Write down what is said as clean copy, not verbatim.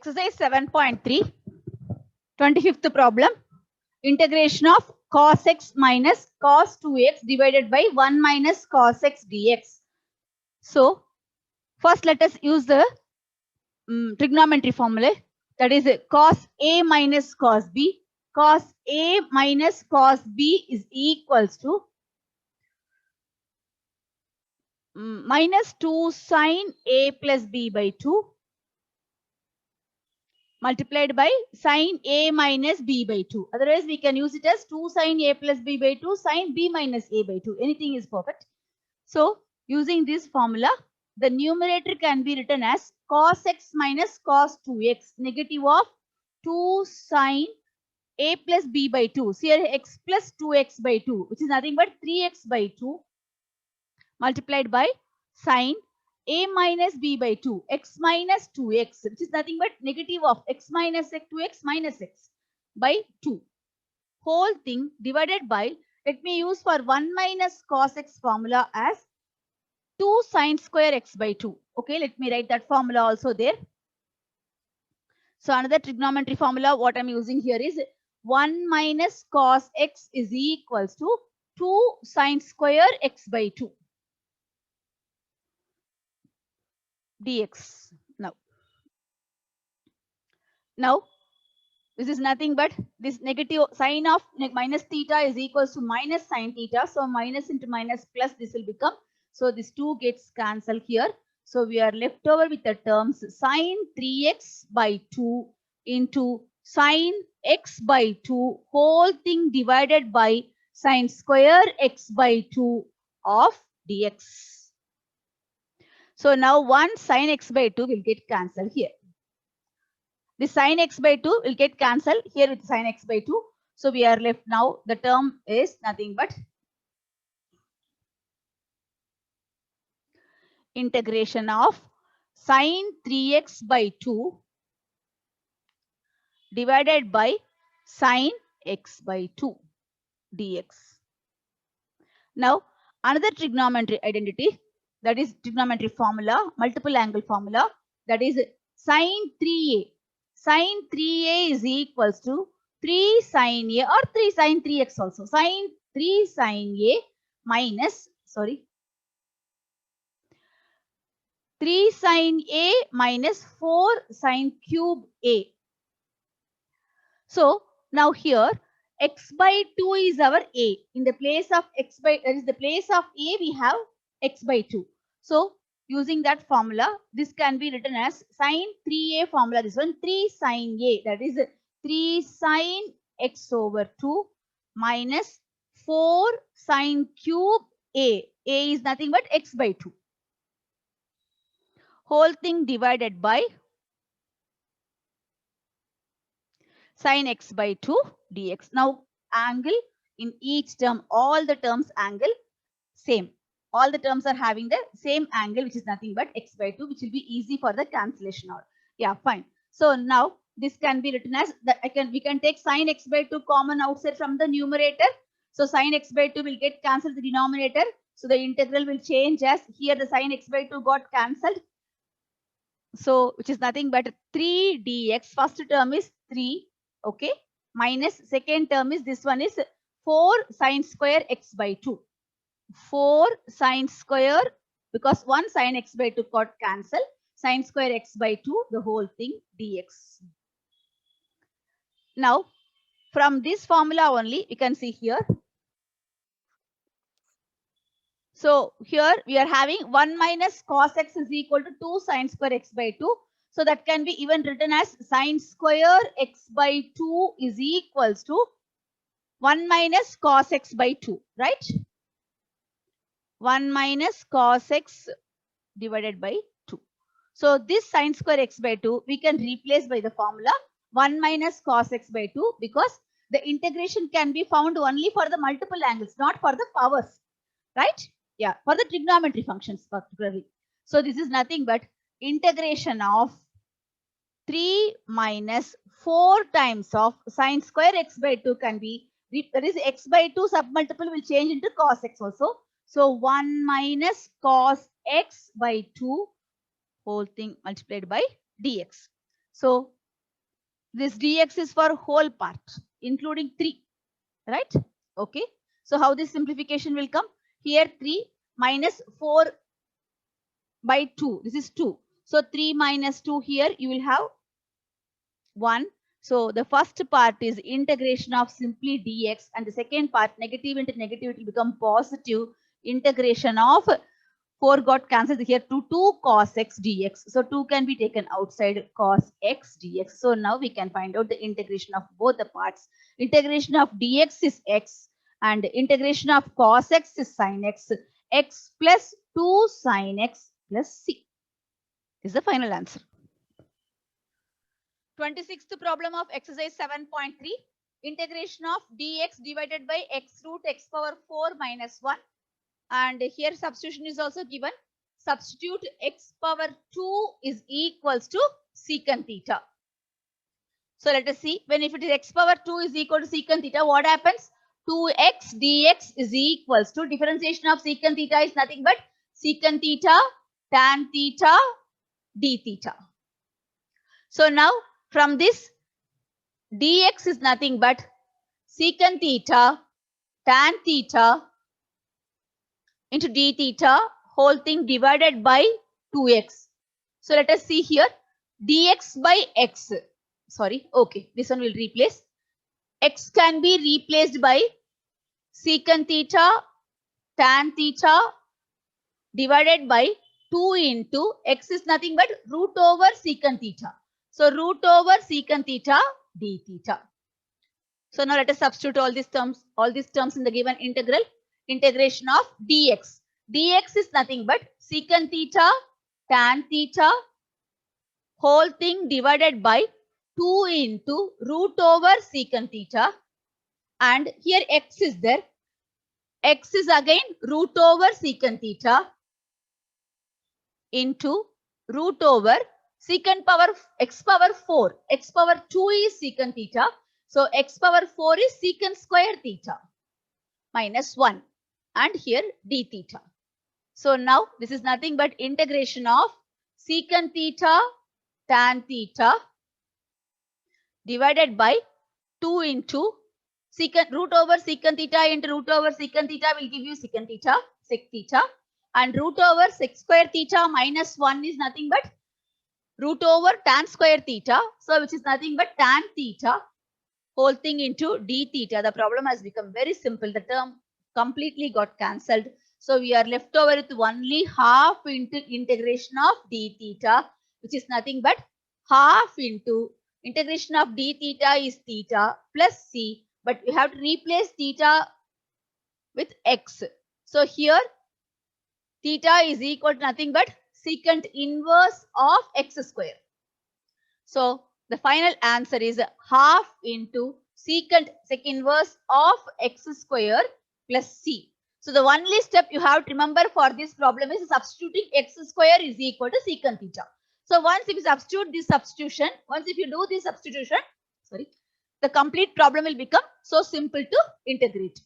Exercise 7.3, 25th problem. Integration of cos x minus cos 2x divided by 1 minus cos x dx. So, first let us use the trigonometry formula. That is cos a minus cos b. Cos a minus cos b is equals to minus 2 sin a plus b by 2 multiplied by sin a minus b by 2. Otherwise, we can use it as 2 sin a plus b by 2 sin b minus a by 2. Anything is perfect. So, using this formula, the numerator can be written as cos x minus cos 2x, negative of 2 sin a plus b by 2. So, here x plus 2x by 2, which is nothing but 3x by 2 multiplied by sin a minus b by 2, x minus 2x, which is nothing but negative of x minus x 2x minus x by 2. Whole thing divided by, let me use for 1 minus cos x formula as 2 sin square x by 2. Okay, let me write that formula also there. So another trigonometry formula, what I'm using here is 1 minus cos x is equals to 2 sin square x by 2. dx. Now this is nothing but this negative sign of minus theta is equals to minus sin theta. So minus into minus plus this will become. So this 2 gets cancelled here. So we are left over with the terms sin 3x by 2 into sin x by 2 whole thing divided by sin square x by 2 of dx. So now 1 sin x by 2 will get cancelled here. The sin x by 2 will get cancelled here with sin x by 2. So we are left now, the term is nothing but integration of sin 3x by 2 divided by sin x by 2 dx. Now another trigonometry identity, that is trigonometry formula, multiple angle formula, that is sin 3a. Sin 3a is equals to 3 sin a or 3 sin 3x also. Sin 3 sin a minus, 3 sin a minus 4 sin cube a. So now here x by 2 is our a. In the place of x by, that is the place of a, we have x by 2. So using that formula, this can be written as sin 3a formula. This one 3 sin a, that is 3 sin x over 2 minus 4 sin cube a. A is nothing but x by 2. Whole thing divided by sin x by 2 dx. Now angle in each term, all the terms angle same. All the terms are having the same angle, which is nothing but x by 2, which will be easy for the cancellation out. Yeah, fine. So now this can be written as that we can take sin x by 2 common outside from the numerator. So sin x by 2 will get cancelled the denominator. So the integral will change as here the sin x by 2 got cancelled. So which is nothing but 3 dx. First term is 3. Okay. Minus second term is this one is 4 sin square x by 2. 4 sin square, because 1 sin x by 2 got cancelled, sin square x by 2, the whole thing dx. Now from this formula only we can see here. So here we are having 1 minus cos x is equal to 2 sin square x by 2. So that can be even written as sin square x by 2 is equals to 1 minus cos x by 2, right? 1 minus cos x divided by 2. So this sin square x by 2 we can replace by the formula 1 minus cos x by 2, because the integration can be found only for the multiple angles, not for the powers, right? Yeah, for the trigonometry functions particularly. So this is nothing but integration of 3 minus 4 times of sin square x by 2 can be, that is x by 2 submultiple will change into cos x also. So 1 minus cos x by 2 whole thing multiplied by dx. So This dx is for whole part, including 3, right? Okay. So how this simplification will come? Here 3 minus 4 by 2. This is 2. So 3 minus 2 here you will have 1. So the first part is integration of simply dx, and the second part negative into negative it will become positive integration of 4 got cancelled here to 2 cos x dx. So 2 can be taken outside cos x dx. So now we can find out the integration of both the parts. Integration of dx is x and integration of cos x is sin x. X plus 2 sin x plus c is the final answer. 26th problem of exercise 7.3. Integration of dx divided by x root x power 4 minus 1. And here substitution is also given. Substitute x power 2 is equals to secant theta. So let us see, when if it is x power 2 is equal to secant theta, what happens? 2x dx is equals to differentiation of secant theta is nothing but secant theta tan theta d theta. So now from this dx is nothing but secant theta tan theta into d theta whole thing divided by 2x. So let us see here dx by x. Sorry, okay, this one will replace. X can be replaced by secant theta tan theta divided by 2 into x is nothing but root over secant theta. So root over secant theta d theta. So now let us substitute all these terms in the given integral. Integration of dx. Dx is nothing but secant theta tan theta whole thing divided by 2 into root over secant theta, and here x is there. X is again root over secant theta into root over secant power x power 4. X power 2 is secant theta. So x power 4 is secant square theta minus 1, and here d theta. So now this is nothing but integration of secant theta tan theta divided by 2 into secant root over secant theta into root over secant theta will give you secant theta sec theta, and root over sec square theta minus 1 is nothing but root over tan square theta, so which is nothing but tan theta whole thing into d theta. The problem has become very simple. The term completely got cancelled. So we are left over with only half into integration of d theta, which is nothing but half into integration of d theta is theta plus c, but we have to replace theta with x. So here theta is equal to nothing but secant inverse of x square. So the final answer is half into secant sec inverse of x square plus c. So the only step you have to remember for this problem is substituting x square is equal to secant theta. So once if you substitute this substitution, if you do this substitution, the complete problem will become so simple to integrate.